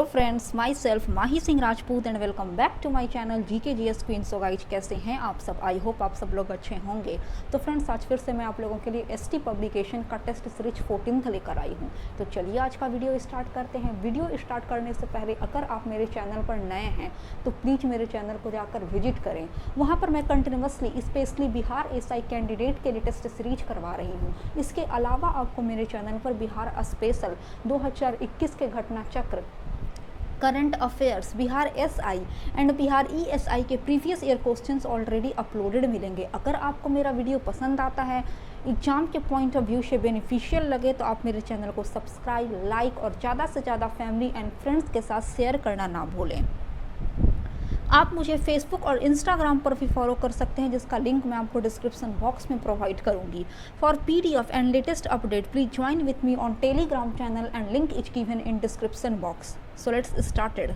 Friends, myself Mahi Singh Rajput and welcome back to my channel GK GS queen. So guys, कैसे हैं आप सब? I hope आप सब लोग अच्छे होंगे। तो फ्रेंड्स, आज फिर से मैं आप लोगों के लिए ST पब्लिकेशन का टेस्ट सीरीज 14th लेकर आई हूँ। तो चलिए आज का वीडियो स्टार्ट करते हैं। वीडियो स्टार्ट करने से पहले अगर आप मेरे चैनल पर नए हैं तो प्लीज़ मेरे चैनल को जाकर विजिट करें। वहाँ पर मैं continuously specially Bihar SI candidate के लिए टेस्ट सीरीज करवा रही हूँ। इसके अलावा आपको मेरे चैनल पर बिहार स्पेशल 2021 के घटना चक्र, current affairs, Bihar SI and Bihar ESI के previous year questions already uploaded मिलेंगे। अगर आपको मेरा वीडियो पसंद आता है, एग्जाम के पॉइंट ऑफ व्यू से बेनिफिशियल लगे, तो आप मेरे चैनल को सब्सक्राइब, लाइक और ज़्यादा से ज़्यादा फैमिली एंड फ्रेंड्स के साथ शेयर करना ना भूलें। आप मुझे फेसबुक और इंस्टाग्राम पर भी फॉलो कर सकते हैं, जिसका लिंक मैं आपको डिस्क्रिप्शन बॉक्स में प्रोवाइड करूंगी। For PDF and latest update please join with me on Telegram channel and link is given in description box. So let's started.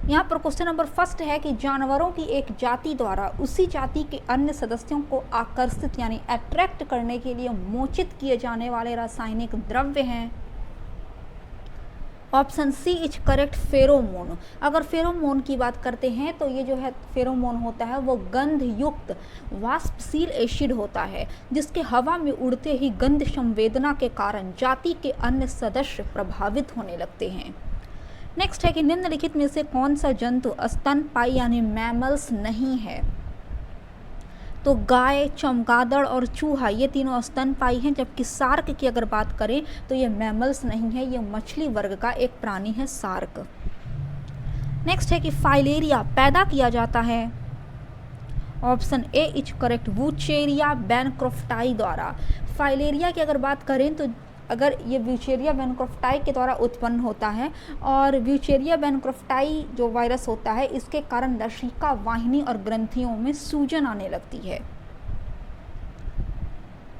यहाँ पर क्वेश्चन नंबर फर्स्ट है कि जानवरों की एक जाति द्वारा उसी जाति के अन्य सदस्यों को आकर्षित यानी अट्रैक्ट करने के लिए मोचित किए जाने वाले रासायनिक द्रव्य हैं। Option C is correct, pheromone. अगर फेरोमोन की बात करते हैं तो ये जो है फेरोमोन होता है वो गंध युक्त वाष्पशील एसिड होता है, जिसके हवा में उड़ते ही गंध संवेदना के कारण जाति के अन्य सदस्य प्रभावित होने लगते हैं। नेक्स्ट है कि निम्नलिखित में से कौन सा जंतु स्तनपायी यानी मैमल्स नहीं है? तो गाय, चमगादड़ और चूहा ये तीनों स्तनपायी हैं, जबकि शार्क की अगर बात करें तो ये मैमल्स नहीं है, ये मछली वर्ग का एक प्राणी है शार्क। नेक्स्ट है कि फाइलेरिया पैदा किया जाता है। ऑप्शन ए इज करेक्ट, वूचेरिया बैनक्रॉफ्टाई द्वारा। फाइलेरिया की अगर बात करें तो अगर ये व्यूचेरिया बैनक्रॉफ्टाई के द्वारा उत्पन्न होता है, और व्यूचेरिया बैनक्रॉफ्टाई जो वायरस होता है इसके कारण लसिका वाहिनी और ग्रंथियों में सूजन आने लगती है।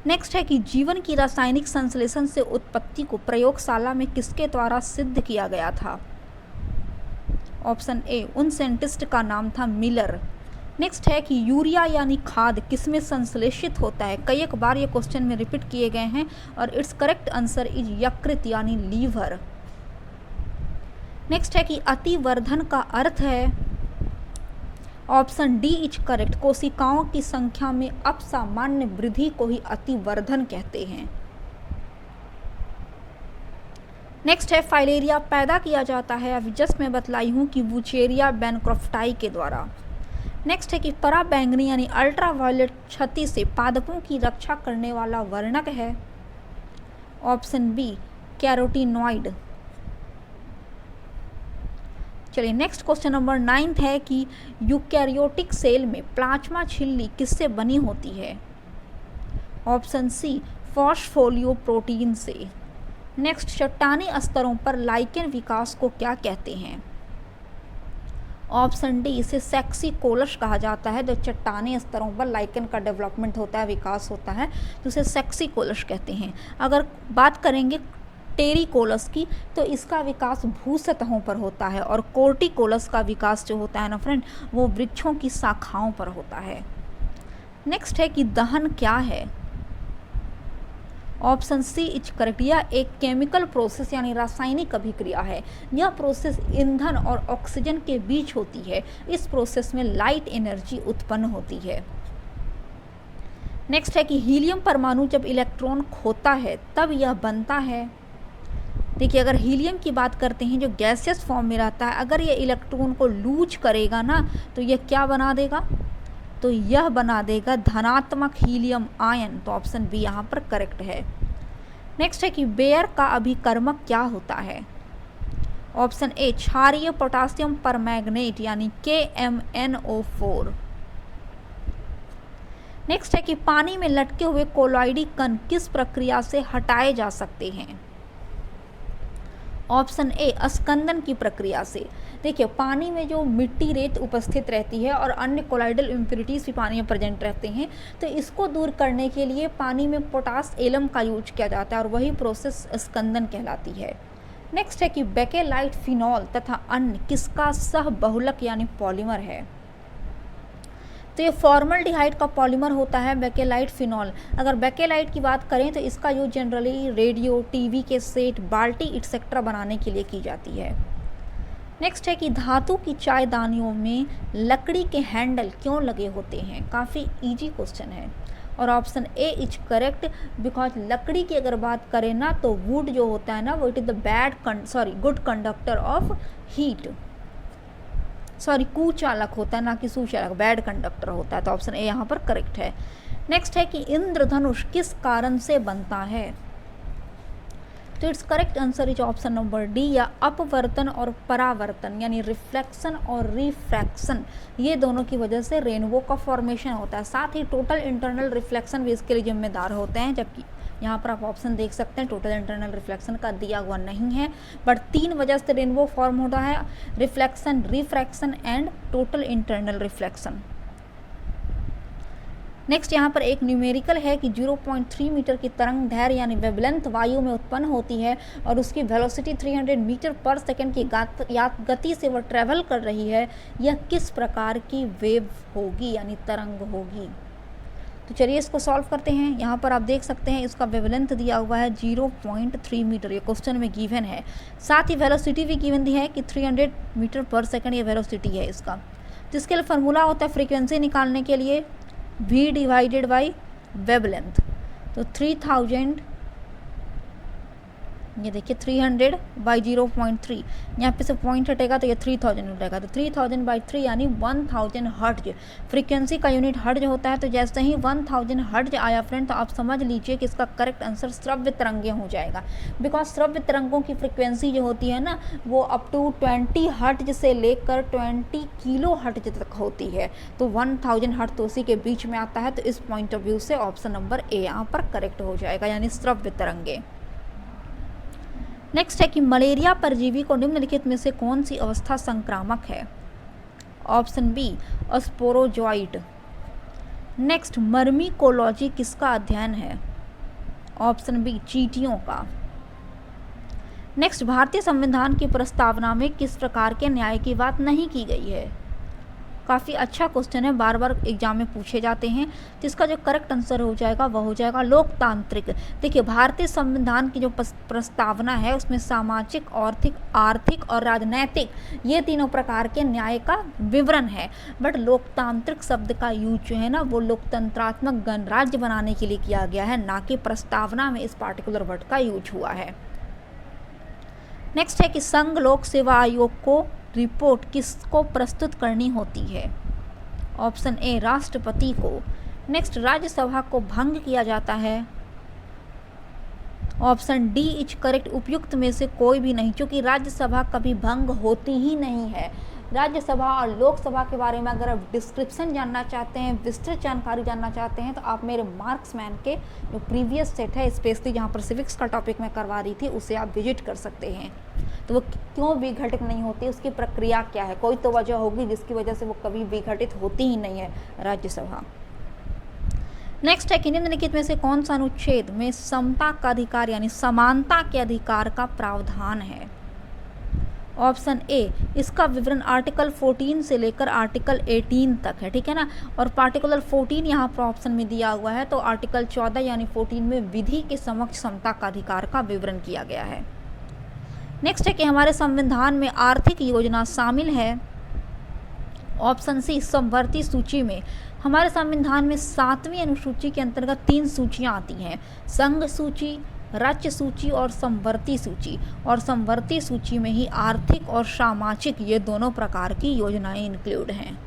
नेक्स्ट है कि जीवन की रासायनिक संश्लेषण से उत्पत्ति को प्रयोगशाला में किसके द्वारा सिद्ध किया गया था? ऑप्शन ए, उन साइंटिस्ट का नाम था मिलर। नेक्स्ट है कि यूरिया यानी खाद किसमें संश्लेषित होता है? कई एक बार ये क्वेश्चन में रिपीट किए गए हैं और इट्स करेक्ट आंसर इज यकृत यानी लीवर। नेक्स्ट है कि अतिवर्धन का अर्थ है। ऑप्शन डी इज करेक्ट, कोशिकाओं की संख्या में असामान्य वृद्धि को ही अतिवर्धन कहते हैं। नेक्स्ट है फाइलेरिया पैदा किया जाता है, अभी जस्ट मैं बतलाई हूँ कि वूचेरिया बैनक्रॉफ्टाई के द्वारा। नेक्स्ट है कि पराबैंगनी यानी अल्ट्रावायलेट क्षति से पादपों की रक्षा करने वाला वर्णक है। Option B, carotenoid. चलिए नेक्स्ट क्वेश्चन नंबर 9 है कि यूकैरियोटिक सेल में प्लाज्मा झिल्ली किससे बनी होती है? ऑप्शन सी, फॉस्फोलियोप्रोटीन से। नेक्स्ट, चट्टानी स्तरों पर लाइकेन विकास को क्या कहते हैं? ऑप्शन डी, इसे सेक्सिकोलस कहा जाता है। जो चट्टानी स्तरों पर लाइकेन का डेवलपमेंट होता है, विकास होता है, तो उसे सेक्सिकोलस कहते हैं। अगर बात करेंगे टेरिकोलस की तो इसका विकास भू सतहों पर होता है, और कोर्टिकोलस का विकास जो होता है ना फ्रेंड, वो वृक्षों की शाखाओं पर होता है। नेक्स्ट है कि दहन क्या है? ऑप्शन सी इज करेक्ट, यह एक केमिकल प्रोसेस यानी रासायनिक अभिक्रिया है। यह प्रोसेस ईंधन और ऑक्सीजन के बीच होती है। इस प्रोसेस में लाइट एनर्जी उत्पन्न होती है। नेक्स्ट है कि हीलियम परमाणु जब इलेक्ट्रॉन खोता है तब यह बनता है। देखिए, अगर हीलियम की बात करते हैं जो गैसियस फॉर्म में रहता है, अगर ये इलेक्ट्रॉन को लूज करेगा ना तो यह क्या बना देगा? तो यह बना देगा धनात्मक हीलियम आयन। तो ऑप्शन बी यहाँ पर करेक्ट है। नेक्स्ट है कि बेयर का अभिकर्मक क्या होता है? ऑप्शन ए, क्षारीय पोटासियम परमैंगनेट यानी KMnO4। नेक्स्ट है कि पानी में लटके हुए कोलॉइडी कण किस प्रक्रिया से हटाए जा सकते हैं? ऑप्शन ए, स्कंदन की प्रक्रिया से। देखिए, पानी में जो मिट्टी रेत उपस्थित रहती है और अन्य कोलाइडल इम्प्योरिटीज भी पानी में प्रेजेंट रहते हैं, तो इसको दूर करने के लिए पानी में पोटास एलम का यूज किया जाता है, और वही प्रोसेस स्कंदन कहलाती है। नेक्स्ट है कि बेकेलाइट, फिनॉल तथा अन्य किसका सह बहुलक यानी पॉलीमर है? तो ये फॉर्मल्डिहाइड का पॉलीमर होता है बेकेलाइट फिनॉल। अगर बेकेलाइट की बात करें तो इसका यूज जनरली रेडियो, टीवी के सेट, बाल्टी एक्सेट्रा बनाने के लिए की जाती है। नेक्स्ट है कि धातु की चायदानियों में लकड़ी के हैंडल क्यों लगे होते हैं। काफ़ी इजी क्वेश्चन है और option A is correct because लकड़ी की अगर बात करें ना तो वुड जो होता है ना वो it is the good conductor of heat, कुचालक होता है ना कि सुचालक, बैड कंडक्टर होता है। तो ऑप्शन ए यहाँ पर करेक्ट है। नेक्स्ट है कि इंद्रधनुष किस कारण से बनता है। तो it's correct answer is option number D, या अपवर्तन और परावर्तन यानी रिफ्लेक्शन और रिफ्रैक्शन, ये दोनों की वजह से रेनबो का फॉर्मेशन होता है। साथ ही टोटल इंटरनल रिफ्लेक्शन भी इसके लिए जिम्मेदार होते हैं, जबकि यहाँ पर आप ऑप्शन देख सकते हैं टोटल इंटरनल रिफ्लेक्शन का दिया हुआ नहीं है, बट 3 वजह से रेनबो फॉर्म होता है, reflection, refraction and total internal reflection. Next यहाँ पर एक न्यूमेरिकल है कि 0.3 मीटर की तरंग दैर्घ्य यानी वेवलेंथ वायु में उत्पन्न होती है और उसकी वेलोसिटी 300 मीटर पर सेकंड की गति से वह ट्रैवल कर रही है। यह किस प्रकार की वेव होगी यानी तरंग होगी। तो चलिए इसको सॉल्व करते हैं। यहाँ पर आप देख सकते हैं इसका वेवलेंथ दिया हुआ है 0.3 मीटर, ये क्वेश्चन में गिवन है। साथ ही वेलोसिटी भी गिवन दी है कि 300 मीटर पर सेकंड ये वेलोसिटी है इसका। तो इसके लिए फार्मूला होता है फ्रीक्वेंसी निकालने के लिए v डिवाइडेड बाई वेवलेंथ। तो 3000, ये देखिए 300 बाई 0.3, यहाँ पे से पॉइंट हटेगा तो ये 3000 हो जाएगा। तो 3000 बाई 3 यानी 1000 हर्ट्ज। फ्रीक्वेंसी का यूनिट हर्ट्ज होता है। तो जैसे ही 1000 हर्ट्ज आया फ्रेंड तो आप समझ लीजिए कि इसका करेक्ट आंसर श्रव्य तरंगे हो जाएगा, बिकॉज श्रव्य तरंगों की फ्रीक्वेंसी जो होती है ना वो अप टू 20 हर्ट्ज से लेकर 20 किलो हर्ट्ज तक होती है। तो 1000 हर्ट्ज तो उसी के बीच में आता है। तो इस पॉइंट ऑफ व्यू से ऑप्शन नंबर ए यहाँ पर करेक्ट हो जाएगा, यानी श्रव्य तरंगे। नेक्स्ट है कि मलेरिया परजीवी को निम्नलिखित में से कौन सी अवस्था संक्रामक है। Option B sporozoite. Next myrmecology किसका अध्ययन है। ऑप्शन बी चींटियों का। नेक्स्ट भारतीय संविधान की प्रस्तावना में किस प्रकार के न्याय की बात नहीं की गई है। काफ़ी अच्छा क्वेश्चन है, बार बार एग्जाम में पूछे जाते हैं। जिसका जो करेक्ट आंसर हो जाएगा वह हो जाएगा लोकतांत्रिक। देखिए भारतीय संविधान की जो प्रस्तावना है उसमें सामाजिक, आर्थिक और राजनैतिक ये तीनों प्रकार के न्याय का विवरण है, बट लोकतांत्रिक शब्द का यूज जो है ना वो लोकतंत्रात्मक गणराज्य बनाने के लिए किया गया है, ना कि प्रस्तावना में इस पार्टिकुलर वर्ड का यूज हुआ है। नेक्स्ट है कि संघ लोक सेवा आयोग को रिपोर्ट किसको प्रस्तुत करनी होती है। ऑप्शन ए राष्ट्रपति को। नेक्स्ट राज्यसभा को भंग किया जाता है। ऑप्शन डी इज करेक्ट, उपयुक्त में से कोई भी नहीं, क्योंकि राज्यसभा कभी भंग होती ही नहीं है। राज्यसभा और लोकसभा के बारे में अगर आप डिस्क्रिप्शन जानना चाहते हैं, विस्तृत जानकारी जानना चाहते हैं, तो आप मेरे मार्क्समैन के जो प्रीवियस सेट है स्पेशली जहाँ पर सिविक्स का टॉपिक मैं करवा रही थी उसे आप विजिट कर सकते हैं। तो वो क्यों विघटित नहीं होती, उसकी प्रक्रिया क्या है, कोई तो वजह होगी जिसकी वजह से वो कभी विघटित होती ही नहीं है राज्यसभा। नेक्स्ट है कि निम्नलिखित में से कौन सा अनुच्छेद में समता का अधिकार यानी समानता के अधिकार का प्रावधान है। ऑप्शन ए इसका विवरण आर्टिकल 14 से लेकर आर्टिकल 18 तक है, ठीक है ना। और पार्टिकुलर 14 यहाँ पर ऑप्शन में दिया हुआ है, तो आर्टिकल 14 यानी 14 में विधि के समक्ष समता का अधिकार का विवरण किया गया है। नेक्स्ट है कि हमारे संविधान में आर्थिक योजना शामिल है। ऑप्शन सी समवर्ती सूची में। हमारे संविधान में 7वीं अनुसूची के अंतर्गत 3 सूचियाँ आती हैं, संघ सूची, राज्य सूची और समवर्ती सूची। और समवर्ती सूची में ही आर्थिक और सामाजिक ये दोनों प्रकार की योजनाएं इंक्लूड हैं।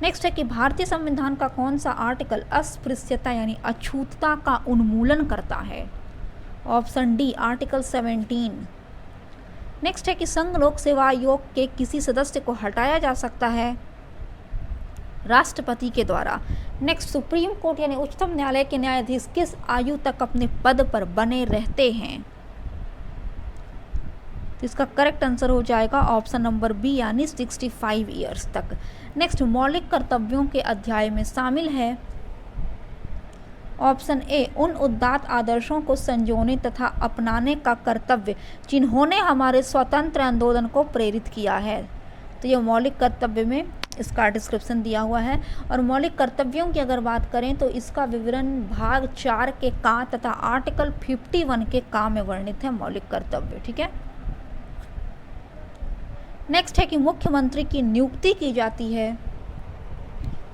नेक्स्ट है कि भारतीय संविधान का कौन सा आर्टिकल अस्पृश्यता यानी अछूतता का उन्मूलन करता है। Option D article 17। नेक्स्ट है कि संघ लोक सेवा आयोग के किसी सदस्य को हटाया जा सकता है राष्ट्रपति के द्वारा। नेक्स्ट सुप्रीम कोर्ट यानी उच्चतम न्यायालय के न्यायाधीश किस आयु तक अपने पद पर बने रहते हैं। तो इसका करेक्ट आंसर हो जाएगा ऑप्शन नंबर बी यानी 65 ईयर्स तक। नेक्स्ट मौलिक कर्तव्यों के अध्याय में शामिल है। ऑप्शन ए उन उदात्त आदर्शों को संजोने तथा अपनाने का कर्तव्य जिन्होंने हमारे स्वतंत्र आंदोलन को प्रेरित किया है। तो यह मौलिक कर्तव्य में इसका डिस्क्रिप्शन दिया हुआ है। और मौलिक कर्तव्यों की अगर बात करें तो इसका विवरण भाग 4 के का तथा आर्टिकल 51 के का में वर्णित है मौलिक कर्तव्य। ठीक है। नेक्स्ट है कि मुख्यमंत्री की नियुक्ति की जाती है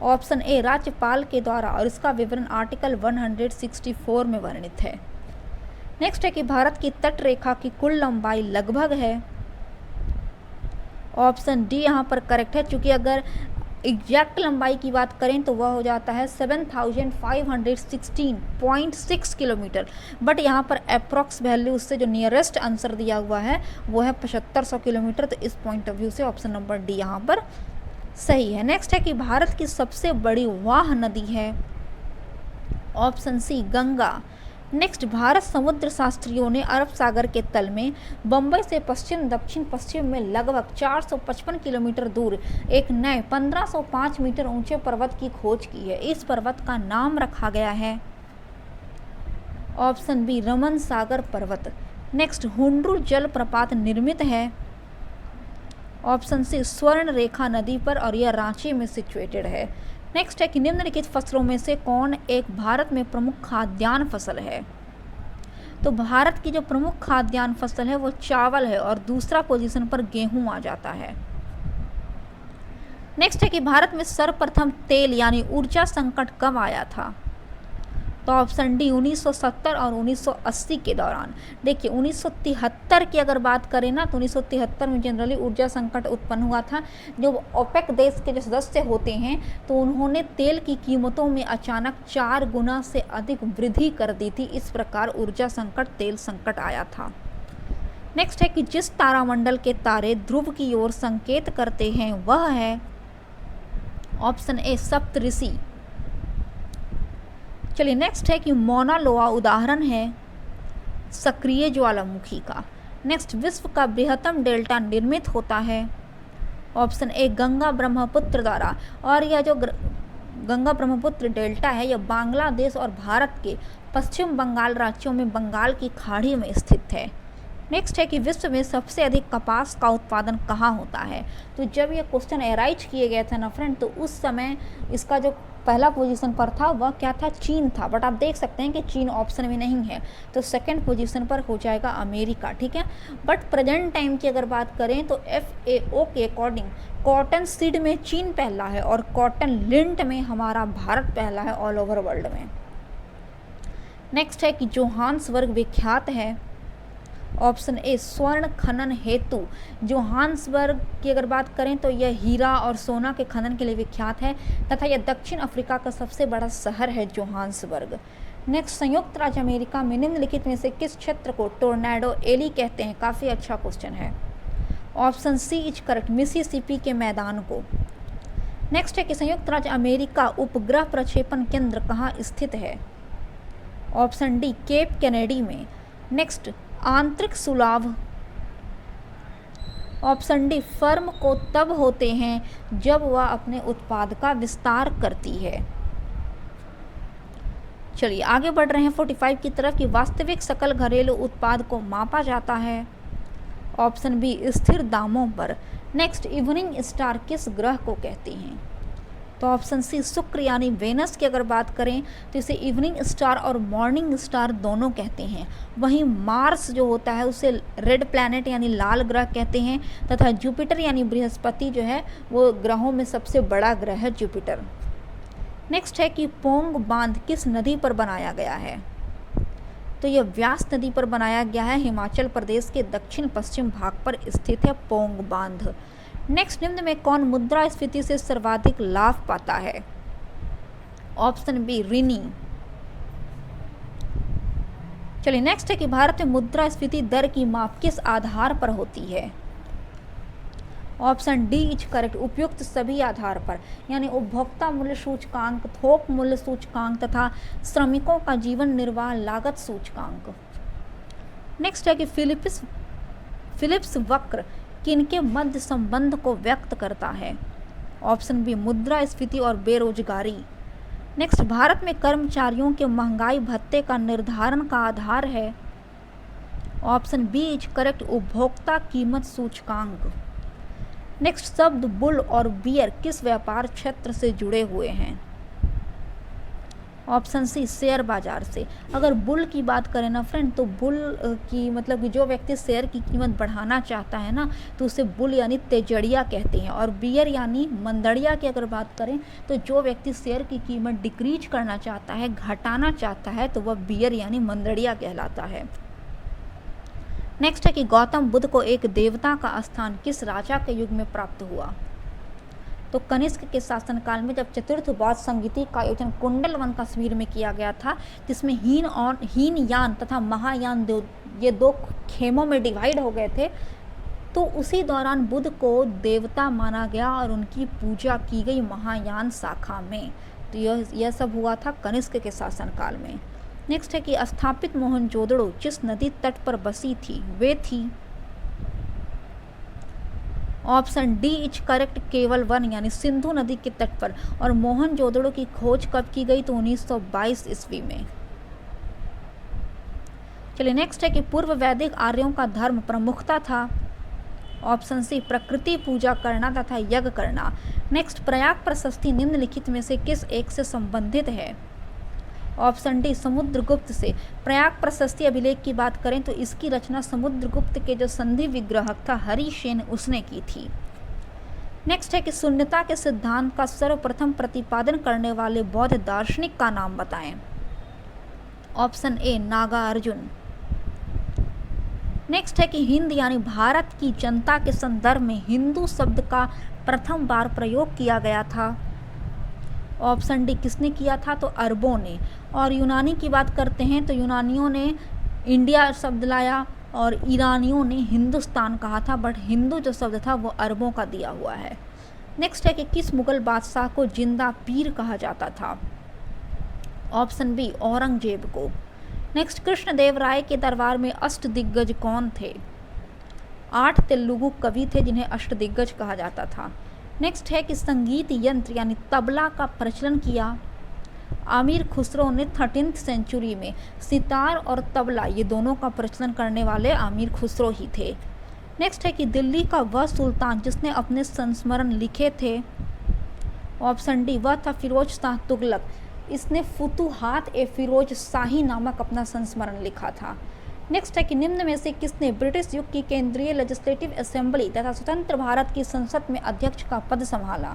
ऑप्शन ए राज्यपाल के द्वारा, और इसका विवरण आर्टिकल 164 में वर्णित है। नेक्स्ट है कि भारत की तट रेखा की कुल लंबाई लगभग है, ऑप्शन डी यहाँ पर करेक्ट है, क्योंकि अगर एग्जैक्ट लंबाई की बात करें तो वह हो जाता है 7516.6 किलोमीटर, बट यहाँ पर अप्रॉक्स वैल्यू उससे जो नियरेस्ट आंसर दिया हुआ है वो है 7500 किलोमीटर। तो इस पॉइंट ऑफ व्यू से ऑप्शन नंबर डी यहाँ पर सही है। नेक्स्ट है कि भारत की सबसे बड़ी वाह नदी है, option C Ganga. Next, Bharat समुद्र शास्त्रियों ने अरब सागर के तल में बंबई से पश्चिम दक्षिण पश्चिम में लगभग 455 किलोमीटर दूर एक नए 1505 मीटर ऊंचे पर्वत की खोज की है। इस पर्वत का नाम रखा गया है ऑप्शन बी रमन सागर पर्वत। नेक्स्ट, हुंड्रू जलप्रपात निर्मित है, ऑप्शन सी स्वर्ण रेखा नदी पर, और यह रांची में सिचुएटेड है। नेक्स्ट है कि निम्नलिखित फसलों में से कौन एक भारत में प्रमुख खाद्यान्न फसल है। तो भारत की जो प्रमुख खाद्यान्न फसल है वो चावल है, और दूसरा पोजीशन पर गेहूं आ जाता है। नेक्स्ट है कि भारत में सर्वप्रथम तेल यानी ऊर्जा संकट कब आया था। तो ऑप्शन डी 1970 और 1980 के दौरान। देखिए 1973 की अगर बात करें ना तो 1973 में जनरली ऊर्जा संकट उत्पन्न हुआ था। जो ओपेक देश के जो सदस्य होते हैं तो उन्होंने तेल की कीमतों में अचानक 4 गुना से अधिक वृद्धि कर दी थी। इस प्रकार ऊर्जा संकट तेल संकट आया था। नेक्स्ट है कि जिस तारामंडल के तारे ध्रुव की ओर संकेत करते हैं वह है ऑप्शन ए सप्तऋषि। चलिए नेक्स्ट है कि मौना लोआ उदाहरण है सक्रिय ज्वालामुखी का। नेक्स्ट, विश्व का बृहत्तम डेल्टा निर्मित होता है ऑप्शन ए गंगा ब्रह्मपुत्र द्वारा, और यह जो गंगा ब्रह्मपुत्र डेल्टा है यह बांग्लादेश और भारत के पश्चिम बंगाल राज्यों में बंगाल की खाड़ी में स्थित है। नेक्स्ट है कि विश्व में सबसे अधिक कपास का उत्पादन कहाँ होता है। तो जब ये क्वेश्चन एराइज किए गए थे ना फ्रेंड, तो उस समय इसका जो पहला पोजीशन पर था वह क्या था, चीन था, बट आप देख सकते हैं कि चीन ऑप्शन में नहीं है, तो सेकंड पोजीशन पर हो जाएगा अमेरिका। ठीक है। बट प्रेजेंट टाइम की अगर बात करें तो FAO के अकॉर्डिंग कॉटन सीड में चीन पहला है और कॉटन लिंट में हमारा भारत पहला है ऑल ओवर वर्ल्ड में। नेक्स्ट है कि जोहान्सबर्ग विख्यात है ऑप्शन ए स्वर्ण खनन हेतु। जोहान्सबर्ग की अगर बात करें तो यह हीरा और सोना के खनन के लिए विख्यात है तथा यह दक्षिण अफ्रीका का सबसे बड़ा शहर है जोहान्सबर्ग। नेक्स्ट, संयुक्त राज्य अमेरिका में निम्नलिखित में से किस क्षेत्र को टोर्नेडो एली कहते हैं। काफ़ी अच्छा क्वेश्चन है। Option C is correct, Mississippi के मैदान को। नेक्स्ट है कि संयुक्त राज्य अमेरिका उपग्रह प्रक्षेपण केंद्र कहाँ स्थित है। ऑप्शन डी केप कैनेडी में। नेक्स्ट, आंतरिक सुलाभ। ऑप्शन डी फर्म को तब होते हैं जब वह अपने उत्पाद का विस्तार करती है। चलिए आगे बढ़ रहे हैं 45 की तरफ कि वास्तविक सकल घरेलू उत्पाद को मापा जाता है। ऑप्शन बी स्थिर दामों पर। नेक्स्ट, इवनिंग स्टार किस ग्रह को कहते हैं। तो ऑप्शन सी शुक्र यानी वेनस की अगर बात करें तो इसे इवनिंग स्टार और मॉर्निंग स्टार दोनों कहते हैं। वहीं मार्स जो होता है उसे रेड प्लैनेट यानी लाल ग्रह कहते हैं तथा जुपिटर यानी बृहस्पति जो है वो ग्रहों में सबसे बड़ा ग्रह है जुपिटर। नेक्स्ट है कि पोंग बांध किस नदी पर बनाया गया है। तो यह व्यास नदी पर बनाया गया है। हिमाचल प्रदेश के दक्षिण पश्चिम भाग पर स्थित है पोंग बांध। नेक्स्ट, निम्न में कौन मुद्रास्फीति से सर्वाधिक लाभ पाता है। ऑप्शन बी ऋणी। चलिए नेक्स्ट है कि भारत में मुद्रास्फीति दर की माप किस आधार पर होती है। ऑप्शन डी इज करेक्ट, उपयुक्त सभी आधार पर, यानी उपभोक्ता मूल्य सूचकांक, थोक मूल्य सूचकांक तथा श्रमिकों का जीवन निर्वाह लागत सूचकांक। नेक्स्ट है कि फिलिप्स वक्र किनके मध्य संबंध को व्यक्त करता है। ऑप्शन बी मुद्रास्फीति और बेरोजगारी। नेक्स्ट, भारत में कर्मचारियों के महंगाई भत्ते का निर्धारण का आधार है। ऑप्शन बी इज करेक्ट, उपभोक्ता कीमत सूचकांक। नेक्स्ट शब्द बुल और बियर किस व्यापार क्षेत्र से जुड़े हुए हैं? ऑप्शन सी शेयर बाजार से। अगर बुल की बात करें ना फ्रेंड, तो बुल की मतलब कि जो व्यक्ति शेयर की कीमत बढ़ाना चाहता है ना, तो उसे बुल यानी तेजड़िया कहते हैं। और बियर यानी मंदड़िया की अगर बात करें, तो जो व्यक्ति शेयर की कीमत डिक्रीज करना चाहता है, घटाना चाहता है, तो वह बियर यानी मंदड़िया कहलाता है। नेक्स्ट है कि गौतम बुद्ध को एक देवता का स्थान किस राजा के युग में प्राप्त हुआ? तो कनिष्क के शासनकाल में जब चतुर्थ बौद्ध संगीति का आयोजन कुंडलवन कश्मीर में किया गया था, जिसमें हीनयान तथा महायान ये दो खेमों में डिवाइड हो गए थे, तो उसी दौरान बुद्ध को देवता माना गया और उनकी पूजा की गई महायान शाखा में। तो यह सब हुआ था कनिष्क के शासनकाल में। नेक्स्ट है कि स्थापित मोहनजोदड़ो जिस नदी तट पर बसी थी वे थी? ऑप्शन डी इज करेक्ट, केवल वन यानी सिंधु नदी के तट पर। और मोहनजोदड़ो की खोज कब की गई? तो 1922 ईस्वी में। चलिए नेक्स्ट है कि पूर्व वैदिक आर्यों का धर्म प्रमुखता था? ऑप्शन सी प्रकृति पूजा करना तथा यज्ञ करना। नेक्स्ट प्रयाग प्रशस्ति निम्नलिखित में से किस एक से संबंधित है? ऑप्शन डी समुद्रगुप्त से। प्रयाग प्रशस्ति अभिलेख की बात करें तो इसकी रचना समुद्रगुप्त के जो संधि विग्रहक था हरिसेन, उसने की थी। नेक्स्ट है कि शून्यता के सिद्धांत का सर्वप्रथम प्रतिपादन करने वाले बौद्ध दार्शनिक का नाम बताएं। Option A Nagarjuna. नेक्स्ट है कि हिंद यानी भारत की जनता के संदर्भ में हिंदू शब्द का प्रथम बार प्रयोग किया गया था? ऑप्शन डी किसने किया था? तो अरबों ने। और यूनानी की बात करते हैं तो यूनानियों ने इंडिया शब्द लाया और ईरानियों ने हिंदुस्तान कहा था, बट हिंदू जो शब्द था वो अरबों का दिया हुआ है। नेक्स्ट है कि किस मुगल बादशाह को जिंदा पीर कहा जाता था? ऑप्शन बी औरंगजेब को। नेक्स्ट कृष्णदेव राय के दरबार में अष्टदिग्गज कौन थे? 8 तेलुगु कवि थे जिन्हें अष्टदिग्गज कहा जाता था। नेक्स्ट है कि संगीत यंत्र यानी तबला का प्रचलन किया आमिर खुसरो ने 13th सेंचुरी में। सितार और तबला ये दोनों का प्रचलन करने वाले आमिर खुसरो ही थे। नेक्स्ट है कि दिल्ली का वह सुल्तान जिसने अपने संस्मरण लिखे थे? ऑप्शन डी वह था फिरोज शाह तुगलक। इसने फुतुहात ए फिरोज शाही नामक अपना संस्मरण लिखा था। नेक्स्ट है कि निम्न में से किसने ब्रिटिश युग की केंद्रीय लेजिस्लेटिव असेंबली तथा स्वतंत्र भारत की संसद में अध्यक्ष का पद संभाला?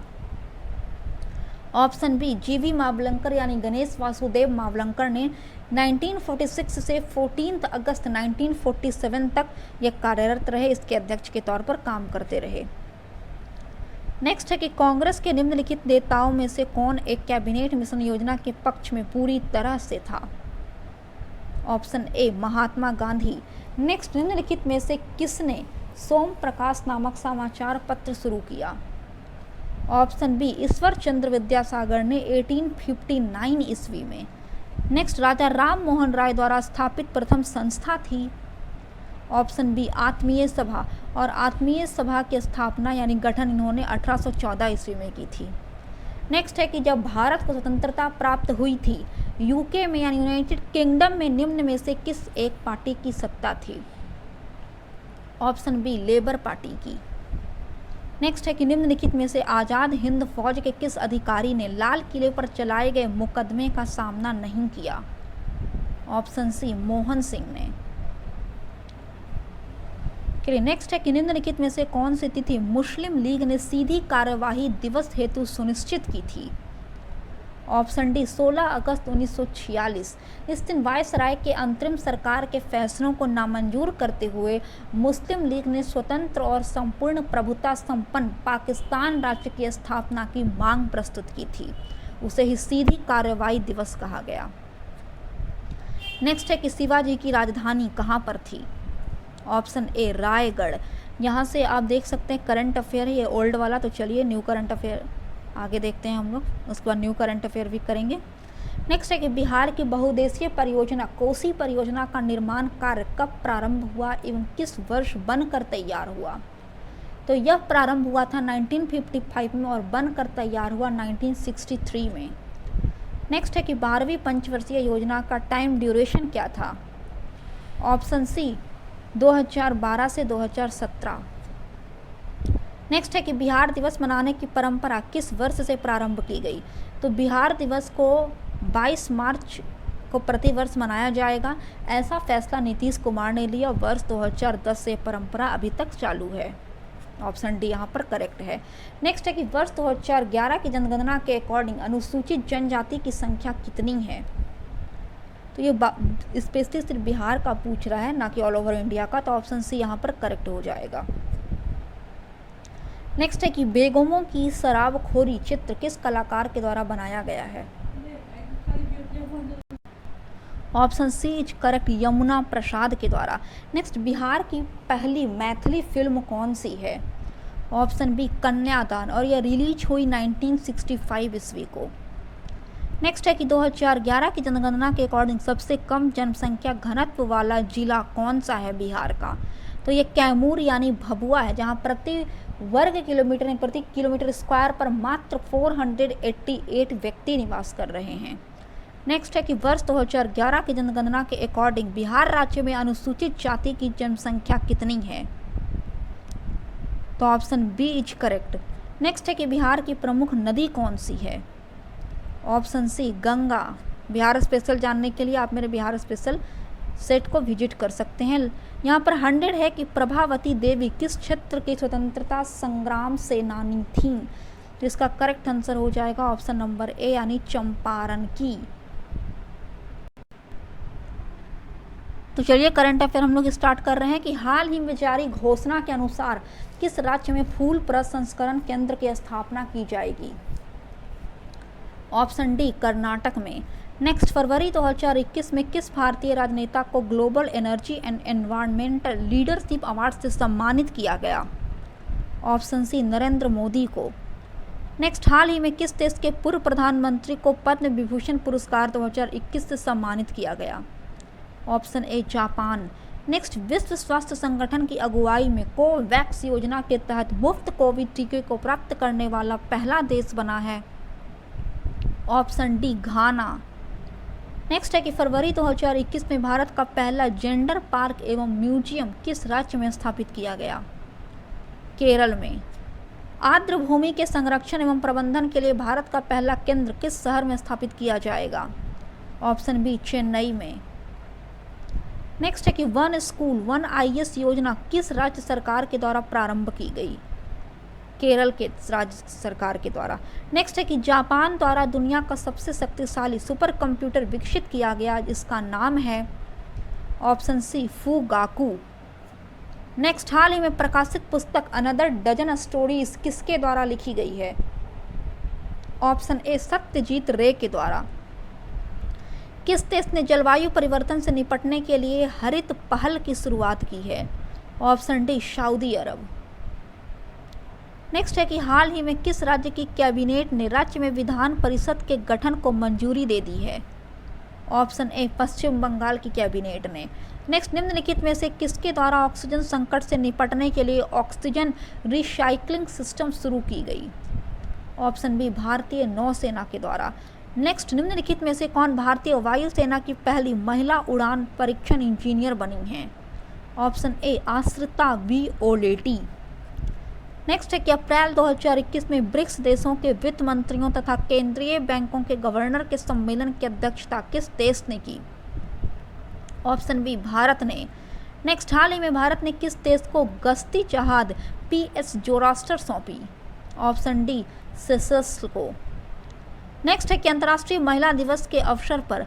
ऑप्शन बी जीवी मावलंकर यानी गणेश वासुदेव मावलंकर ने 1946 से 14 अगस्त 1947 तक ये कार्यरत रहे, इसके अध्यक्ष के तौर पर काम करते रहे। नेक्स्ट है कि कांग्रेस के निम्नलिखित नेताओं में से कौन एक कैबिनेट मिशन योजना के पक्ष में पूरी तरह से था? Option A Mahatma Gandhi. Next निम्नलिखित में से किसने सोम प्रकाश नामक समाचार पत्र शुरू किया? ऑप्शन बी ईश्वर चंद्र विद्यासागर ने 1859 ईस्वी में। नेक्स्ट राजा राम मोहन राय द्वारा स्थापित प्रथम संस्था थी? ऑप्शन बी आत्मीय सभा। और आत्मीय सभा की स्थापना यानी गठन इन्होंने 1814 ईस्वी में की थी। नेक्स्ट है कि जब भारत को स्वतंत्रता प्राप्त हुई थी यूके में यानी यूनाइटेड किंगडम में निम्न में से किस एक पार्टी की सत्ता थी? ऑप्शन बी लेबर पार्टी की। नेक्स्ट है कि निम्नलिखित में से आज़ाद हिंद फौज के किस अधिकारी ने लाल किले पर चलाए गए मुकदमे का सामना नहीं किया? ऑप्शन सी मोहन सिंह ने। चलिए नेक्स्ट है कि निम्नलिखित में से कौन सी तिथि मुस्लिम लीग ने सीधी कार्यवाही दिवस हेतु सुनिश्चित की थी? ऑप्शन डी 16 अगस्त 1946। इस दिन वायसराय के अंतरिम सरकार के फैसलों को नामंजूर करते हुए मुस्लिम लीग ने स्वतंत्र और संपूर्ण प्रभुता संपन्न पाकिस्तान राज्य की स्थापना की मांग प्रस्तुत की थी। उसे ही सीधी कार्यवाही दिवस कहा गया। नेक्स्ट है कि शिवाजी की राजधानी कहाँ पर थी? Option A Raigarh. यहाँ से आप देख सकते हैं करंट अफेयर है ये ओल्ड वाला, तो चलिए न्यू करंट अफेयर आगे देखते हैं हम लोग, उसके बाद न्यू करंट अफेयर भी करेंगे। नेक्स्ट है कि बिहार की बहुउद्देशीय परियोजना कोसी परियोजना का निर्माण कार्य कब प्रारंभ हुआ एवं किस वर्ष बनकर तैयार हुआ? तो यह प्रारंभ हुआ था 1955 में और बनकर तैयार हुआ 1963 में। नेक्स्ट है कि 12वीं पंचवर्षीय योजना का टाइम ड्यूरेशन क्या था? ऑप्शन सी 2012 से 2017। नेक्स्ट है कि बिहार दिवस मनाने की परंपरा किस वर्ष से प्रारंभ की गई। तो बिहार दिवस को 22 मार्च को प्रतिवर्ष मनाया जाएगा। ऐसा फैसला नीतीश कुमार ने लिया। वर्ष 2010 से परंपरा अभी तक चालू है। ऑप्शन डी यहाँ पर करेक्ट है। नेक्स्ट है कि वर्ष 2011 की जनगणना के अकॉर्डिंग अनुसूचित जनजाति की संख्या कितनी है। तो ये स्पेशली सिर्फ बिहार का पूछ रहा है, ना कि ऑल ओवर इंडिया का। तो ऑप्शन सी यहाँ पर करेक्ट हो जाएगा। नेक्स्ट है कि बेगमों की शराबखोरी चित्र किस कलाकार के द्वारा बनाया गया है। Option C is correct, Yamuna Prasad के द्वारा। नेक्स्ट, बिहार की पहली मैथिली फिल्म कौन सी है। ऑप्शन बी कन्यादान, और यह रिलीज हुई 1965 ईस्वी को। नेक्स्ट है कि 2011 की जनगणना के अकॉर्डिंग सबसे कम जनसंख्या घनत्व वाला जिला कौन सा है बिहार का। तो ये कैमूर यानी भभुआ है, जहाँ प्रति वर्ग किलोमीटर में प्रति किलोमीटर स्क्वायर पर मात्र 488 व्यक्ति निवास कर रहे हैं। नेक्स्ट है कि वर्ष 2011 की जनगणना के अकॉर्डिंग बिहार राज्य में अनुसूचित जाति की जनसंख्या कितनी है। तो option B is correct. Next है कि बिहार की प्रमुख नदी कौन सी है। Option C Ganga. Bihar special जानने के लिए आप मेरे बिहार स्पेशल सेट को विजिट कर सकते हैं। यहाँ पर 100 है कि प्रभावती देवी किस क्षेत्र की स्वतंत्रता संग्राम सेनानी थीं। तो इसका करेक्ट आंसर हो जाएगा ऑप्शन नंबर ए यानी चंपारण की। तो चलिए करंट अफेयर हम लोग स्टार्ट कर रहे हैं कि हाल ही में जारी घोषणा के अनुसार किस राज्य में फूल प्रसंस्करण केंद्र की स्थापना की जाएगी। ऑप्शन डी कर्नाटक में। नेक्स्ट, फरवरी 2021 में किस भारतीय राजनेता को global energy and environmental leadership award से सम्मानित किया गया। ऑप्शन सी नरेंद्र मोदी को। नेक्स्ट, हाल ही में किस देश के पूर्व प्रधानमंत्री को पद्म विभूषण पुरस्कार 2021 से सम्मानित किया गया। Option A Japan. नेक्स्ट, विश्व स्वास्थ्य संगठन की अगुवाई में कोवैक्स योजना के तहत मुफ्त कोविड टीके को प्राप्त करने वाला पहला देश बना है। ऑप्शन डी घाना। नेक्स्ट है कि फरवरी 2021 में भारत का पहला जेंडर पार्क एवं म्यूजियम किस राज्य में स्थापित किया गया। केरल में। आर्द्र भूमि के संरक्षण एवं प्रबंधन के लिए भारत का पहला केंद्र किस शहर में स्थापित किया जाएगा। ऑप्शन बी चेन्नई में। नेक्स्ट है कि वन स्कूल वन आईएएस योजना किस राज्य सरकार के द्वारा प्रारंभ की गई। केरल के राज्य सरकार के द्वारा। नेक्स्ट है कि जापान द्वारा दुनिया का सबसे शक्तिशाली सुपर कंप्यूटर विकसित किया गया, जिसका नाम है ऑप्शन सी फुगाकू। नेक्स्ट, हाल ही में प्रकाशित पुस्तक अनदर डजन स्टोरीज किसके द्वारा लिखी गई है। ऑप्शन ए सत्यजीत रे के द्वारा। किस देश ने जलवायु परिवर्तन से निपटने के लिए हरित पहल की शुरुआत की है। ऑप्शन डी सऊदी अरब। नेक्स्ट है कि हाल ही में किस राज्य की कैबिनेट ने राज्य में विधान परिषद के गठन को मंजूरी दे दी है। ऑप्शन ए पश्चिम बंगाल की कैबिनेट ने। नेक्स्ट, निम्नलिखित में से किसके द्वारा ऑक्सीजन संकट से निपटने के लिए ऑक्सीजन रिसाइक्लिंग सिस्टम शुरू की गई। ऑप्शन बी भारतीय नौसेना के द्वारा। नेक्स्ट, निम्नलिखित में से कौन भारतीय वायुसेना की पहली महिला उड़ान परीक्षण इंजीनियर बनी हैं। Option A Ashrita V Oleti. Next है कि अप्रैल 2021 में ब्रिक्स देशों के वित्त मंत्रियों तथा केंद्रीय बैंकों के गवर्नर के सम्मेलन की अध्यक्षता किस देश ने की। ऑप्शन बी भारत ने। नेक्स्ट, हाल ही में भारत ने किस देश को गश्ती जहाज PS जोरास्टर सौंपी। ऑप्शन डी सेशल्स को। नेक्स्ट है कि अंतर्राष्ट्रीय महिला दिवस के अवसर पर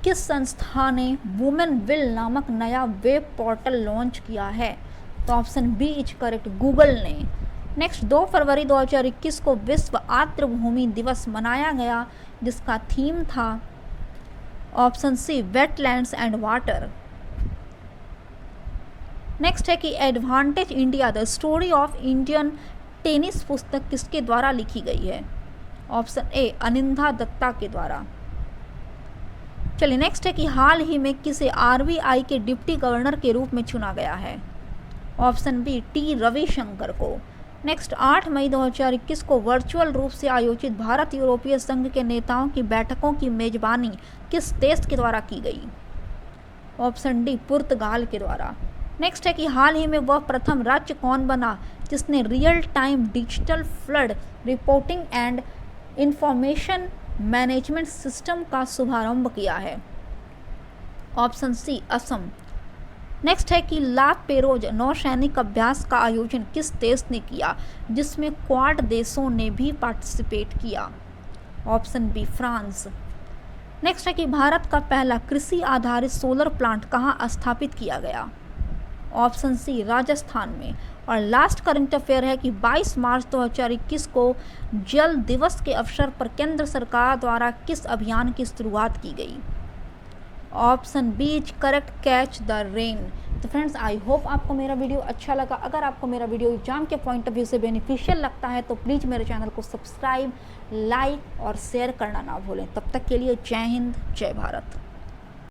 किस संस्था ने वुमेन विल नामक नया वेब पोर्टल लॉन्च किया है। तो option B is correct, Google ने। नेक्स्ट, 2 फरवरी 2021 को विश्व आर्द्र भूमि दिवस मनाया गया, जिसका थीम था option C wetlands and water. Next है कि advantage India the story of Indian tennis पुस्तक किसके द्वारा लिखी गई है। ऑप्शन ए अनिंदा दत्ता के द्वारा। चलिए नेक्स्ट है कि हाल ही में किसे RBI के डिप्टी गवर्नर के रूप में चुना गया है। ऑप्शन बी टी रविशंकर को। नेक्स्ट, 8 मई 2021 को वर्चुअल रूप से आयोजित भारत यूरोपीय संघ के नेताओं की बैठकों की मेजबानी किस देश के द्वारा की गई। ऑप्शन डी पुर्तगाल के द्वारा। नेक्स्ट है कि हाल ही में वह प्रथम राज्य कौन बना जिसने real time digital flood reporting and information management system का शुभारंभ किया है? ऑप्शन सी असम। नेक्स्ट है कि ला पेरोज नौसैनिक अभ्यास का आयोजन किस देश ने किया जिसमें क्वाड देशों ने भी पार्टिसिपेट किया? Option B France. नेक्स्ट है कि भारत का पहला कृषि आधारित सोलर प्लांट कहाँ स्थापित किया गया? ऑप्शन सी राजस्थान में। और लास्ट करंट अफेयर है कि 22 मार्च 2021 को जल दिवस के अवसर पर केंद्र सरकार द्वारा किस अभियान की शुरुआत की गई? Option B is correct, catch the rain. तो फ्रेंड्स आई होप आपको मेरा वीडियो अच्छा लगा। अगर आपको मेरा वीडियो एग्जाम के पॉइंट ऑफ व्यू से बेनिफिशियल लगता है तो प्लीज़ मेरे चैनल को सब्सक्राइब, लाइक और शेयर करना ना भूलें। तब तक के लिए जय हिंद, जय भारत।